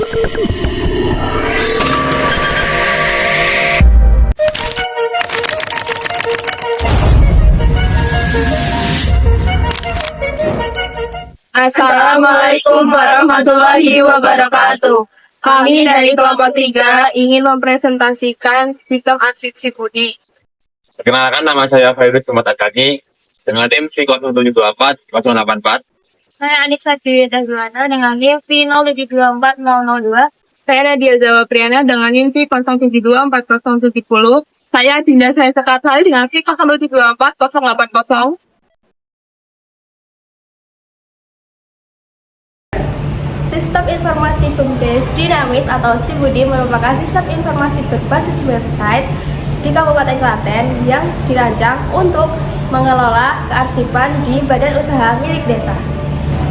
Assalamualaikum warahmatullahi wabarakatuh. Kami dari kelompok 3 ingin mempresentasikan sistem arsip Sibudi. Perkenalkan, nama saya Fairuz Sumatrakadi dengan tim V0724 084. Saya Anissa Dwi Dahulana dengan NIM V0724 Saya Nadia Zawa Priana dengan NIM V0724 4070. Saya Dinda Saya Sekatali dengan V0724 080. Sistem informasi BUMDes dinamis atau Sibudi merupakan sistem informasi berbasis website di Kabupaten Klaten yang dirancang untuk mengelola kearsipan di badan usaha milik desa.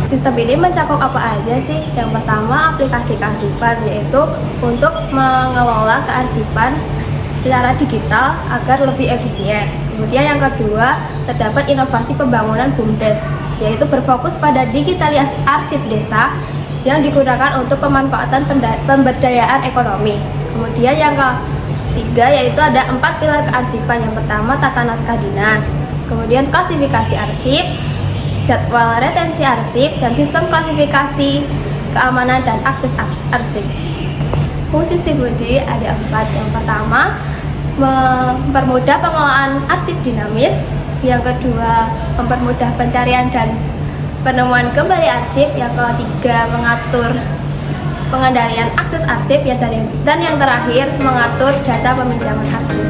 Sistem ini mencakup apa aja sih? Yang pertama, aplikasi kearsipan, yaitu untuk mengelola kearsipan secara digital agar lebih efisien. Kemudian yang kedua, terdapat inovasi pembangunan BUMDes, yaitu berfokus pada digitalisasi arsip desa yang digunakan untuk pemanfaatan pemberdayaan ekonomi. Kemudian yang ketiga, yaitu ada 4 pilar kearsipan. Yang pertama, tata naskah dinas, kemudian klasifikasi arsip, jadwal retensi arsip, dan sistem klasifikasi keamanan dan akses arsip. Fungsi Sibudi ada 4. Yang pertama, mempermudah pengelolaan arsip dinamis. Yang kedua, mempermudah pencarian dan penemuan kembali arsip. Yang ketiga, mengatur pengendalian akses arsip. Dan yang terakhir, mengatur data peminjaman arsip.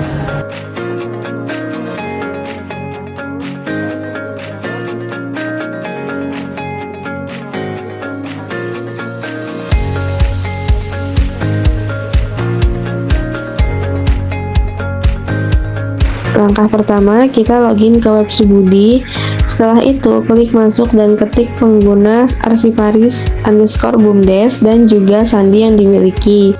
Langkah pertama, kita login ke web Sibudi. Setelah itu, klik masuk dan ketik pengguna arsiparis_bumdes dan juga sandi yang dimiliki.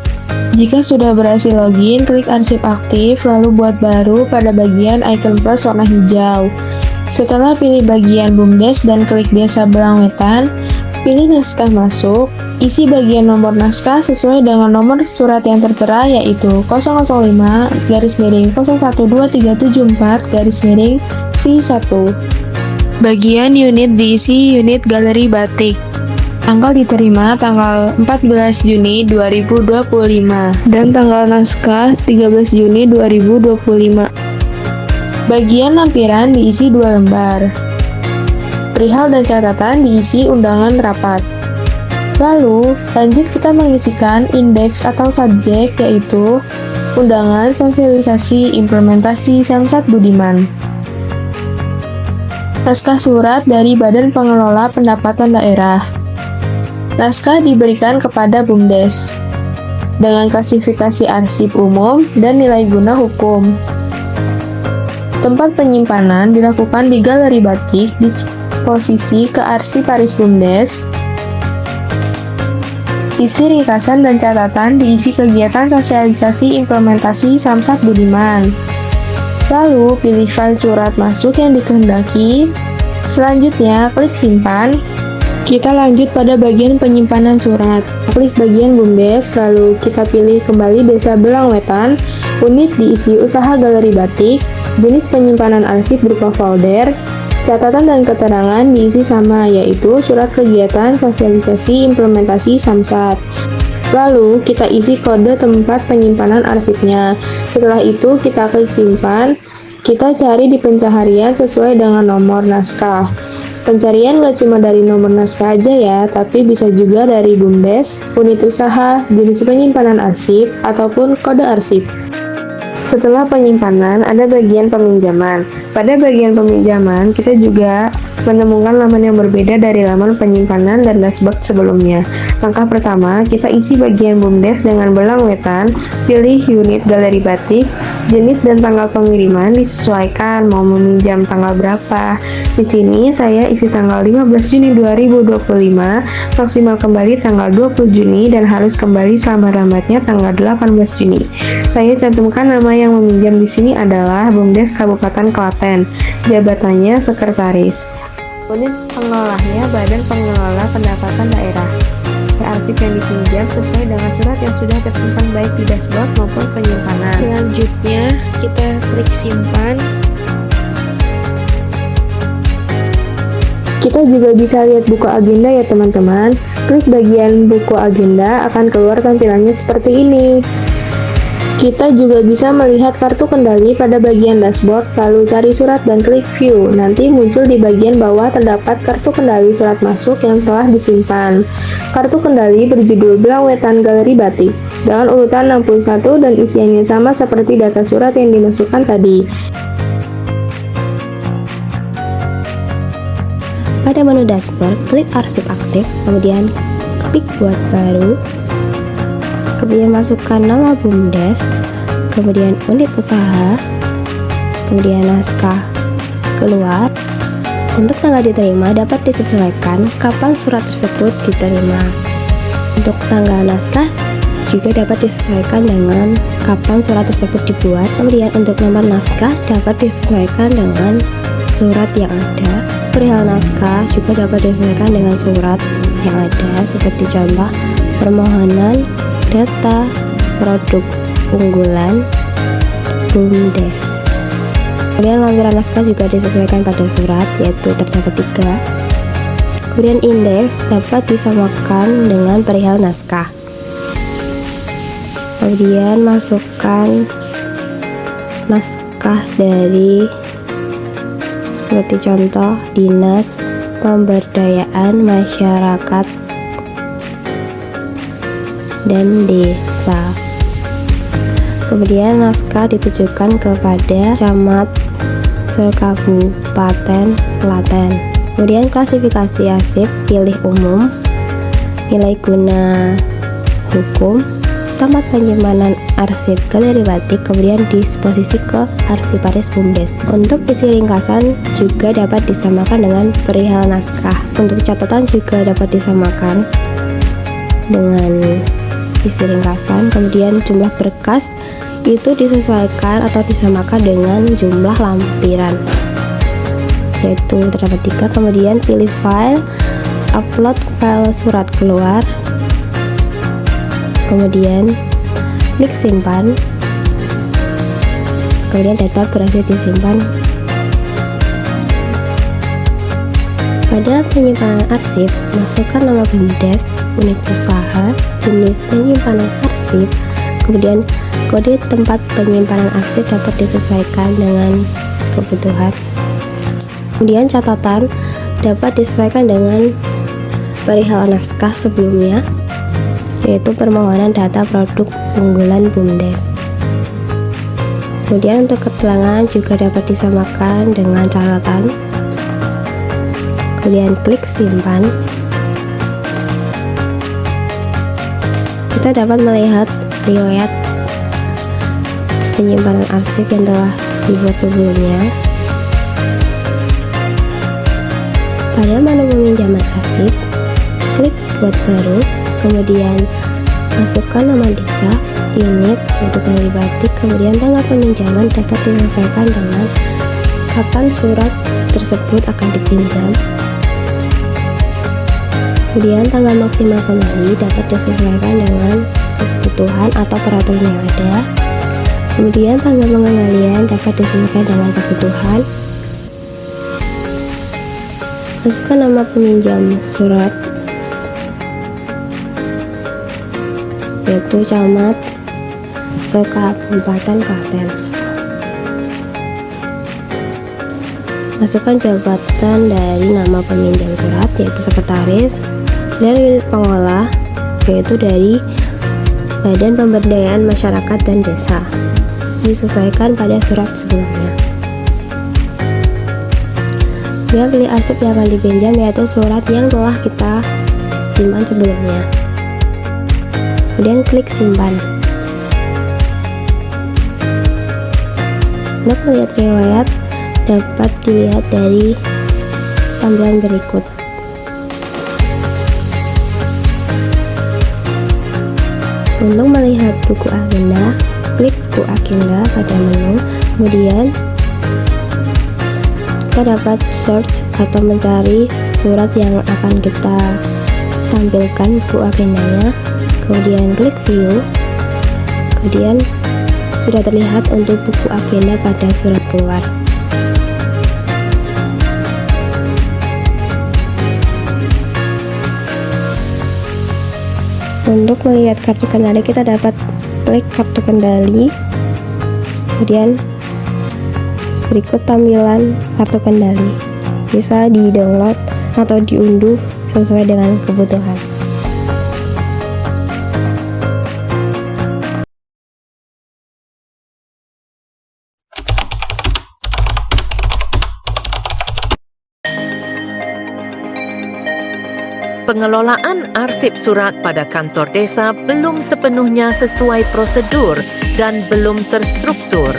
Jika sudah berhasil login, klik arsip aktif, lalu buat baru pada bagian icon plus warna hijau. Setelah pilih bagian bumdes dan klik desa Belangwetan, pilih naskah masuk, isi bagian nomor naskah sesuai dengan nomor surat yang tertera, yaitu 005-0012374-V1. Bagian unit diisi unit galeri batik. Tanggal diterima tanggal 14 Juni 2025 dan tanggal naskah 13 Juni 2025. Bagian lampiran diisi 2 lembar. Perihal dan catatan diisi undangan rapat. Lalu, lanjut kita mengisikan indeks atau subjek, yaitu undangan sosialisasi implementasi Samsat Budiman. Naskah surat dari Badan Pengelola Pendapatan Daerah. Naskah diberikan kepada BUMDes dengan klasifikasi arsip umum dan nilai guna hukum. Tempat penyimpanan dilakukan di galeri batik di posisi kearsiparis BUMDes. Isi ringkasan dan catatan diisi kegiatan sosialisasi implementasi Samsat Budiman. Lalu, pilih file surat masuk yang dikehendaki. Selanjutnya, klik simpan. Kita lanjut pada bagian penyimpanan surat. Klik bagian BUMDes, lalu kita pilih kembali Desa Belangwetan. Unit diisi usaha galeri batik. Jenis penyimpanan arsip berupa folder. Catatan dan keterangan diisi sama, yaitu surat kegiatan sosialisasi implementasi Samsat. Lalu, kita isi kode tempat penyimpanan arsipnya. Setelah itu, kita klik simpan. Kita cari di pencaharian sesuai dengan nomor naskah. Pencarian gak cuma dari nomor naskah aja ya, tapi bisa juga dari BUMDes, unit usaha, jenis penyimpanan arsip, ataupun kode arsip. Setelah penyimpanan, ada bagian peminjaman. Pada bagian peminjaman, kita juga menemukan laman yang berbeda dari laman penyimpanan dan dashboard sebelumnya. Langkah pertama, kita isi bagian BUMDes dengan Belangwetan, pilih unit galeri batik, jenis dan tanggal pengiriman disesuaikan mau meminjam tanggal berapa. Di sini saya isi tanggal 15 Juni 2025, maksimal kembali tanggal 20 Juni dan harus kembali selama-lambatnya tanggal 18 Juni. Saya cantumkan nama yang meminjam di sini adalah BUMDes Kabupaten Klaten. Jabatannya sekretaris. Unit pengelolanya Badan Pengelola Pendapatan Daerah. Arsip masuk yang dipinjam sesuai dengan surat yang sudah tersimpan baik di dashboard maupun penyimpanan. Selanjutnya, kita klik simpan. Kita juga bisa lihat buku agenda ya teman-teman. Klik bagian buku agenda, akan keluar tampilannya seperti ini. Kita juga bisa melihat kartu kendali pada bagian dashboard, lalu cari surat dan klik view. Nanti muncul di bagian bawah terdapat kartu kendali surat masuk yang telah disimpan. Kartu kendali berjudul Belang Wetan Galeri Batik dengan urutan 61 dan isiannya sama seperti data surat yang dimasukkan tadi. Pada menu dashboard, klik arsip aktif, kemudian klik buat baru, kemudian masukkan nama BUMDes, kemudian unit usaha, kemudian naskah keluar. Untuk tanggal diterima dapat disesuaikan kapan surat tersebut diterima. Untuk tanggal naskah juga dapat disesuaikan dengan kapan surat tersebut dibuat. Kemudian untuk nomor naskah dapat disesuaikan dengan surat yang ada. Perihal naskah juga dapat disesuaikan dengan surat yang ada, seperti contoh permohonan data produk unggulan BUMDes. Kemudian lampiran naskah juga disesuaikan pada surat, yaitu terdapat 3. Kemudian indeks dapat disamakan dengan perihal naskah. Kemudian masukkan naskah dari seperti contoh Dinas Pemberdayaan Masyarakat dan Desa. Kemudian naskah ditujukan kepada camat sekabupaten Klaten. Kemudian klasifikasi arsip, pilih umum, nilai guna hukum, tempat penyimpanan arsip galeri batik, kemudian disposisi ke arsiparis BUMDes. Untuk isi ringkasan juga dapat disamakan dengan perihal naskah. Untuk catatan juga dapat disamakan dengan isi ringkasan. Kemudian jumlah berkas itu disesuaikan atau disamakan dengan jumlah lampiran, yaitu terdapat 3. Kemudian pilih file, upload file surat keluar, kemudian klik simpan. Kemudian data berhasil disimpan. Pada penyimpanan arsip, masukkan nama BUMDes, unit usaha, jenis penyimpanan arsip, kemudian kode tempat penyimpanan arsip dapat disesuaikan dengan kebutuhan. Kemudian catatan dapat disesuaikan dengan perihal naskah sebelumnya, yaitu permohonan data produk unggulan BUMDes. Kemudian untuk keterangan juga dapat disamakan dengan catatan. Kemudian klik simpan. Kita dapat melihat riwayat penyimpanan arsip yang telah dibuat sebelumnya. Pada menu peminjaman arsip, klik buat baru, kemudian masukkan nama desa, unit untuk galeri batik, kemudian tanggal peminjaman dapat disesuaikan dengan kapan surat tersebut akan dipinjam. Kemudian tanggal maksimal kembali dapat disesuaikan dengan kebutuhan atau peraturan yang ada. Kemudian tanggal pengembalian dapat disesuaikan dengan kebutuhan. Masukkan nama peminjam surat, yaitu camat sekabupaten Klaten. Masukkan jabatan dari nama peminjam surat, yaitu sekretaris, dan unit pengolah, yaitu dari Badan Pemberdayaan Masyarakat dan Desa, disesuaikan pada surat sebelumnya. Kemudian pilih arsip yang akan dipinjam, yaitu surat yang telah kita simpan sebelumnya. Kemudian klik simpan. Untuk melihat riwayat dapat dilihat dari tampilan berikut. Untuk melihat buku agenda, klik buku agenda pada menu. Kemudian kita dapat search atau mencari surat yang akan kita tampilkan buku agendanya, kemudian klik view, kemudian sudah terlihat untuk buku agenda pada surat keluar. Untuk melihat kartu kendali, kita dapat klik kartu kendali, kemudian berikut tampilan kartu kendali. Bisa di-download atau diunduh sesuai dengan kebutuhan. Pengelolaan arsip surat pada kantor desa belum sepenuhnya sesuai prosedur dan belum terstruktur.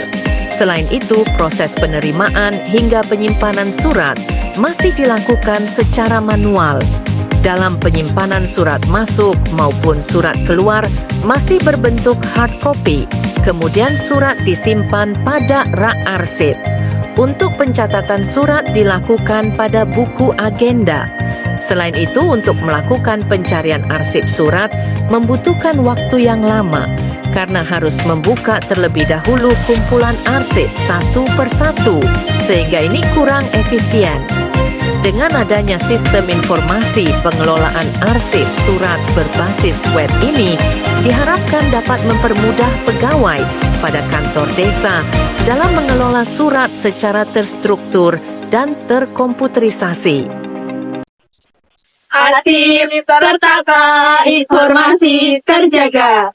Selain itu, proses penerimaan hingga penyimpanan surat masih dilakukan secara manual. Dalam penyimpanan surat masuk maupun surat keluar masih berbentuk hard copy, kemudian surat disimpan pada rak arsip. Untuk pencatatan surat dilakukan pada buku agenda. Selain itu, untuk melakukan pencarian arsip surat membutuhkan waktu yang lama karena harus membuka terlebih dahulu kumpulan arsip satu persatu, sehingga ini kurang efisien. Dengan adanya sistem informasi pengelolaan arsip surat berbasis web ini, diharapkan dapat mempermudah pegawai pada kantor desa dalam mengelola surat secara terstruktur dan terkomputerisasi. Arsip tertata, informasi terjaga.